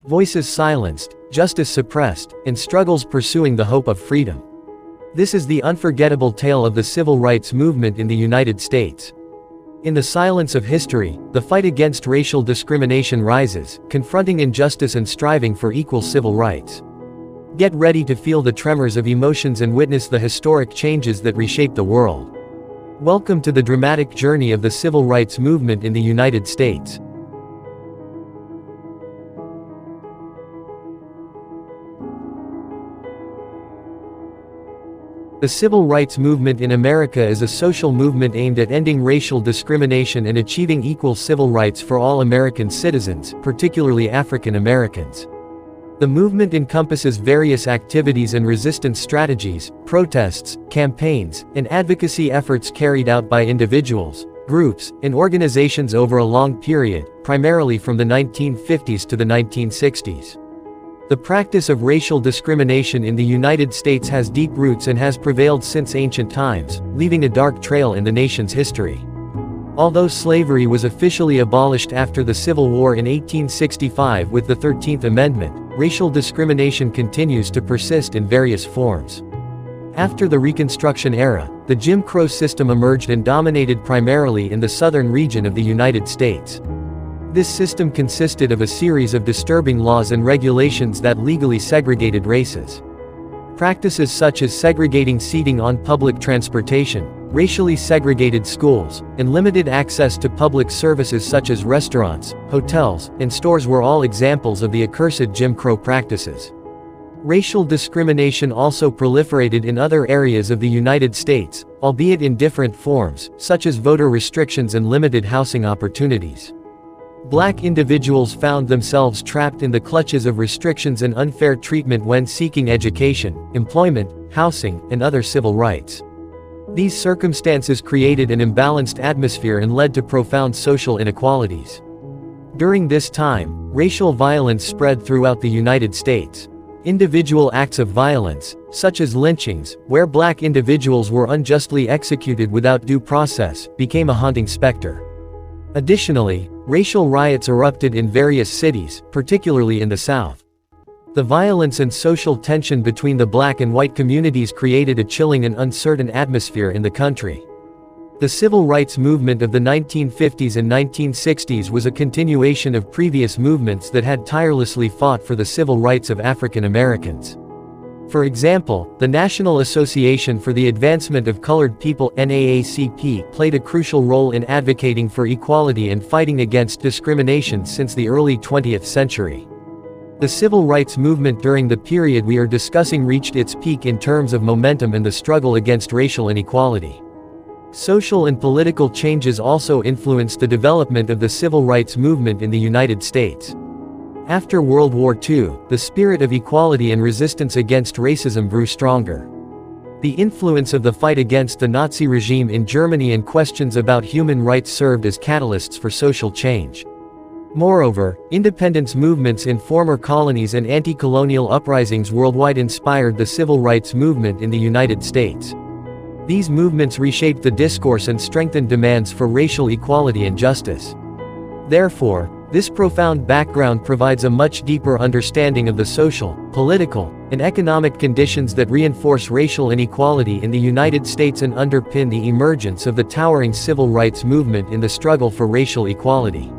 voices silenced, justice suppressed, and struggles pursuing the hope of freedom. This is the unforgettable tale of the civil rights movement in the United States. In the silence of history, the fight against racial discrimination rises, confronting injustice and striving for equal civil rights. Get ready to feel the tremors of emotions and witness the historic changes that reshape the world. Welcome to the dramatic journey of the civil rights movement in the United States. The civil rights movement in America is a social movement aimed at ending racial discrimination and achieving equal civil rights for all American citizens, particularly African Americans. The movement encompasses various activities and resistance strategies, protests, campaigns, and advocacy efforts carried out by individuals, groups, and organizations over a long period, primarily from the 1950s to the 1960s. The practice of racial discrimination in the United States has deep roots and has prevailed since ancient times, leaving a dark trail in the nation's history. Although slavery was officially abolished after the Civil War in 1865 with the 13th Amendment, racial discrimination continues to persist in various forms. After the Reconstruction era, the Jim Crow system emerged and dominated primarily in the southern region of the United States. This system consisted of a series of disturbing laws and regulations that legally segregated races. Practices such as segregating seating on public transportation, racially segregated schools, and limited access to public services such as restaurants, hotels, and stores were all examples of the accursed Jim Crow practices. Racial discrimination also proliferated in other areas of the United States, albeit in different forms, such as voter restrictions and limited housing opportunities. Black individuals found themselves trapped in the clutches of restrictions and unfair treatment when seeking education, employment, housing, and other civil rights. These circumstances created an imbalanced atmosphere and led to profound social inequalities. During this time, racial violence spread throughout the United States. Individual acts of violence, such as lynchings, where black individuals were unjustly executed without due process, became a haunting specter. Additionally, racial riots erupted in various cities, particularly in the South. The violence and social tension between the black and white communities created a chilling and uncertain atmosphere in the country. The civil rights movement of the 1950s and 1960s was a continuation of previous movements that had tirelessly fought for the civil rights of African Americans. For example, the National Association for the Advancement of Colored People (NAACP) played a crucial role in advocating for equality and fighting against discrimination since the early 20th century. The civil rights movement during the period we are discussing reached its peak in terms of momentum and the struggle against racial inequality. Social and political changes also influenced the development of the civil rights movement in the United States. After World War II, the spirit of equality and resistance against racism grew stronger. The influence of the fight against the Nazi regime in Germany and questions about human rights served as catalysts for social change. Moreover, independence movements in former colonies and anti-colonial uprisings worldwide inspired the civil rights movement in the United States. These movements reshaped the discourse and strengthened demands for racial equality and justice. Therefore, this profound background provides a much deeper understanding of the social, political, and economic conditions that reinforce racial inequality in the United States and underpin the emergence of the towering civil rights movement in the struggle for racial equality.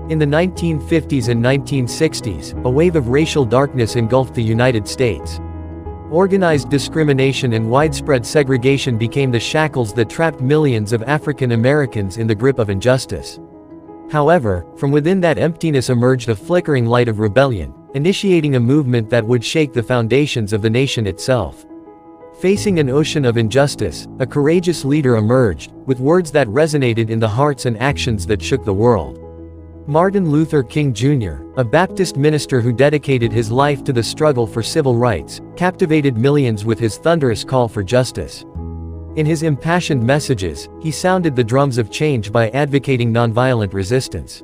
In the 1950s and 1960s, a wave of racial darkness engulfed the United States. Organized discrimination and widespread segregation became the shackles that trapped millions of African Americans in the grip of injustice. However, from within that emptiness emerged a flickering light of rebellion, initiating a movement that would shake the foundations of the nation itself. Facing an ocean of injustice, a courageous leader emerged, with words that resonated in the hearts and actions that shook the world. Martin Luther King Jr., a Baptist minister who dedicated his life to the struggle for civil rights, captivated millions with his thunderous call for justice. In his impassioned messages, he sounded the drums of change by advocating nonviolent resistance.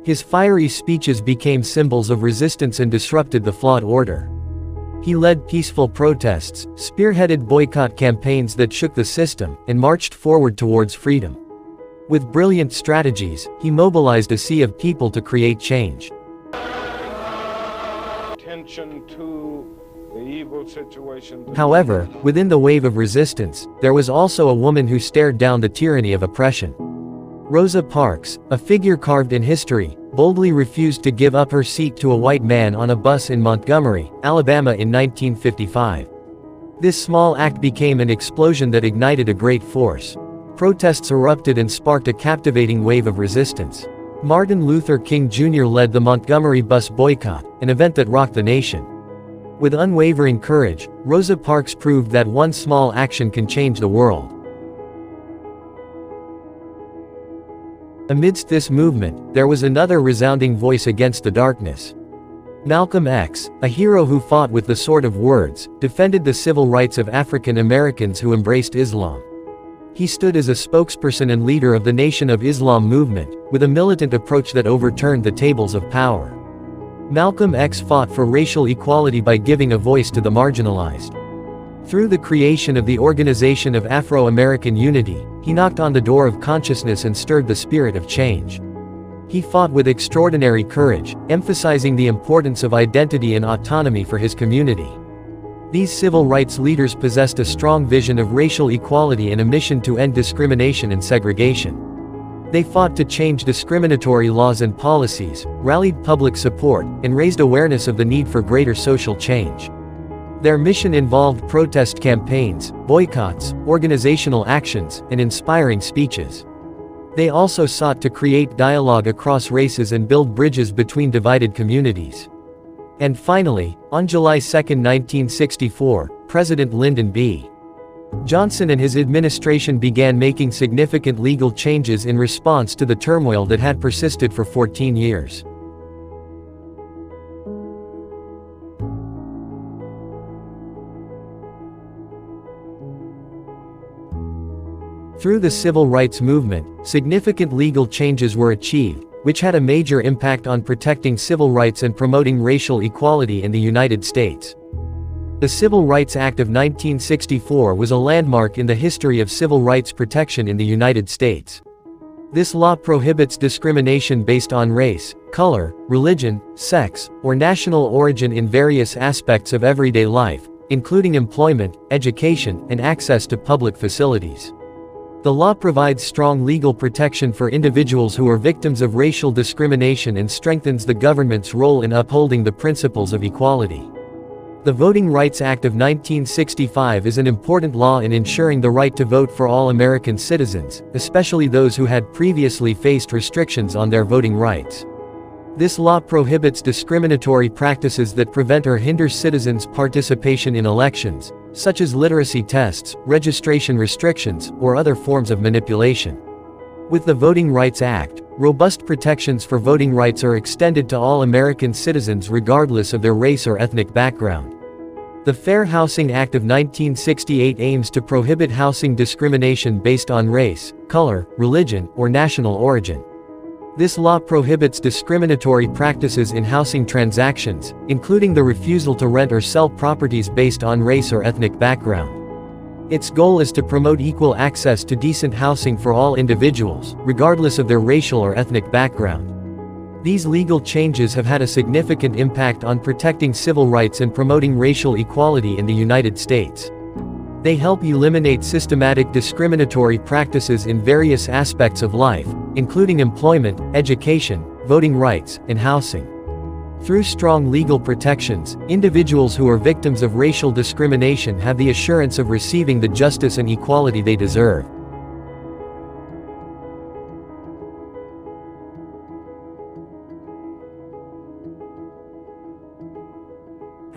His fiery speeches became symbols of resistance and disrupted the flawed order. He led peaceful protests, spearheaded boycott campaigns that shook the system, and marched forward towards freedom. With brilliant strategies, he mobilized a sea of people to create change. Attention to the evil situation. However, within the wave of resistance, there was also a woman who stared down the tyranny of oppression. Rosa Parks, a figure carved in history, boldly refused to give up her seat to a white man on a bus in Montgomery, Alabama in 1955. This small act became an explosion that ignited a great force. Protests erupted and sparked a captivating wave of resistance. Martin Luther King Jr. led the Montgomery bus boycott, an event that rocked the nation. With unwavering courage, Rosa Parks proved that one small action can change the world. Amidst this movement, there was another resounding voice against the darkness. Malcolm X, a hero who fought with the sword of words, defended the civil rights of African Americans who embraced Islam. He stood as a spokesperson and leader of the Nation of Islam movement, with a militant approach that overturned the tables of power. Malcolm X fought for racial equality by giving a voice to the marginalized. Through the creation of the Organization of Afro-American Unity, he knocked on the door of consciousness and stirred the spirit of change. He fought with extraordinary courage, emphasizing the importance of identity and autonomy for his community. These civil rights leaders possessed a strong vision of racial equality and a mission to end discrimination and segregation. They fought to change discriminatory laws and policies, rallied public support, and raised awareness of the need for greater social change. Their mission involved protest campaigns, boycotts, organizational actions, and inspiring speeches. They also sought to create dialogue across races and build bridges between divided communities. And finally, on July 2, 1964, President Lyndon B. Johnson and his administration began making significant legal changes in response to the turmoil that had persisted for 14 years. Through the civil rights movement, significant legal changes were achieved, which had a major impact on protecting civil rights and promoting racial equality in the United States. The Civil Rights Act of 1964 was a landmark in the history of civil rights protection in the United States. This law prohibits discrimination based on race, color, religion, sex, or national origin in various aspects of everyday life, including employment, education, and access to public facilities. The law provides strong legal protection for individuals who are victims of racial discrimination and strengthens the government's role in upholding the principles of equality. The Voting Rights Act of 1965 is an important law in ensuring the right to vote for all American citizens, especially those who had previously faced restrictions on their voting rights. This law prohibits discriminatory practices that prevent or hinder citizens' participation in elections, such as literacy tests, registration restrictions, or other forms of manipulation. With the Voting Rights Act, robust protections for voting rights are extended to all American citizens regardless of their race or ethnic background. The Fair Housing Act of 1968 aims to prohibit housing discrimination based on race, color, religion, or national origin. This law prohibits discriminatory practices in housing transactions, including the refusal to rent or sell properties based on race or ethnic background. Its goal is to promote equal access to decent housing for all individuals, regardless of their racial or ethnic background. These legal changes have had a significant impact on protecting civil rights and promoting racial equality in the United States. They help eliminate systematic discriminatory practices in various aspects of life, including employment, education, voting rights, and housing. Through strong legal protections, individuals who are victims of racial discrimination have the assurance of receiving the justice and equality they deserve.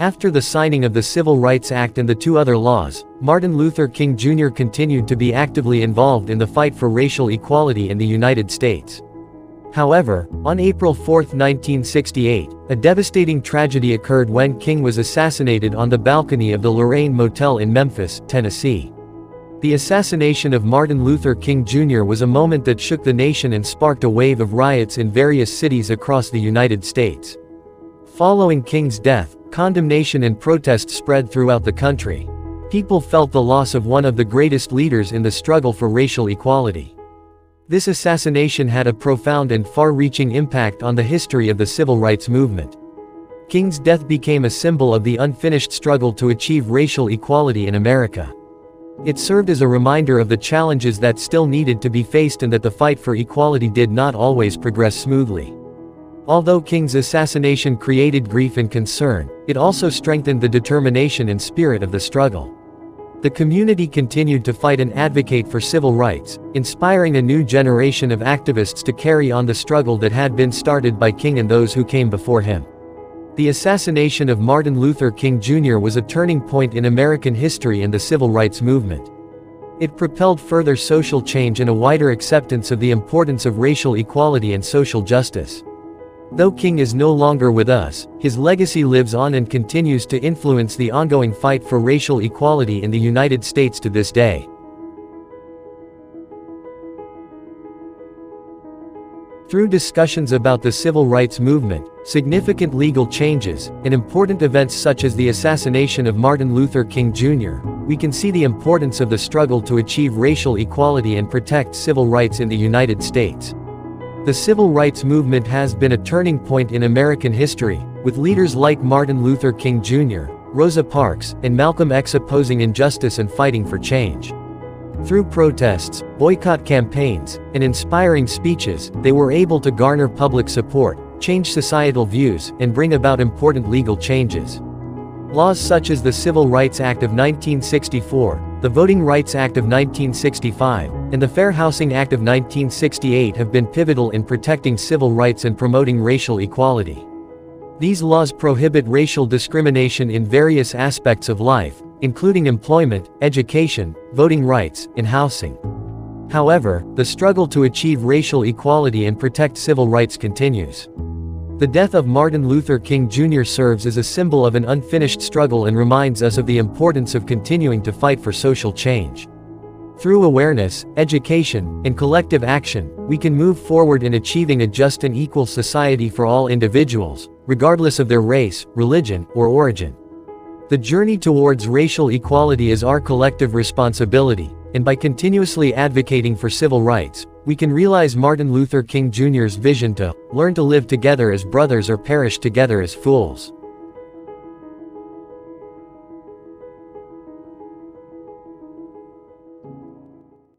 After the signing of the Civil Rights Act and the two other laws, Martin Luther King Jr. continued to be actively involved in the fight for racial equality in the United States. However, on April 4, 1968, a devastating tragedy occurred when King was assassinated on the balcony of the Lorraine Motel in Memphis, Tennessee. The assassination of Martin Luther King Jr. was a moment that shook the nation and sparked a wave of riots in various cities across the United States. Following King's death, Condemnation and protest spread throughout the country. People felt the loss of one of the greatest leaders in the struggle for racial equality. This assassination had a profound and far-reaching impact on the history of the civil rights movement. King's death became a symbol of the unfinished struggle to achieve racial equality in America. It served as a reminder of the challenges that still needed to be faced and that the fight for equality did not always progress smoothly. Although King's assassination created grief and concern, it also strengthened the determination and spirit of the struggle. The community continued to fight and advocate for civil rights, inspiring a new generation of activists to carry on the struggle that had been started by King and those who came before him. The assassination of Martin Luther King Jr. was a turning point in American history and the civil rights movement. It propelled further social change and a wider acceptance of the importance of racial equality and social justice. Though King is no longer with us, his legacy lives on and continues to influence the ongoing fight for racial equality in the United States to this day. Through discussions about the civil rights movement, significant legal changes, and important events such as the assassination of Martin Luther King Jr., we can see the importance of the struggle to achieve racial equality and protect civil rights in the United States. The civil rights movement has been a turning point in American history, with leaders like Martin Luther King Jr., Rosa Parks, and Malcolm X opposing injustice and fighting for change. Through protests, boycott campaigns, and inspiring speeches, they were able to garner public support, change societal views, and bring about important legal changes. Laws such as the Civil Rights Act of 1964, the Voting Rights Act of 1965, and the Fair Housing Act of 1968 have been pivotal in protecting civil rights and promoting racial equality. These laws prohibit racial discrimination in various aspects of life, including employment, education, voting rights, and housing. However, the struggle to achieve racial equality and protect civil rights continues. The death of Martin Luther King Jr. serves as a symbol of an unfinished struggle and reminds us of the importance of continuing to fight for social change. Through awareness, education, and collective action, we can move forward in achieving a just and equal society for all individuals, regardless of their race, religion, or origin. The journey towards racial equality is our collective responsibility, and by continuously advocating for civil rights, we can realize Martin Luther King Jr.'s vision to learn to live together as brothers or perish together as fools.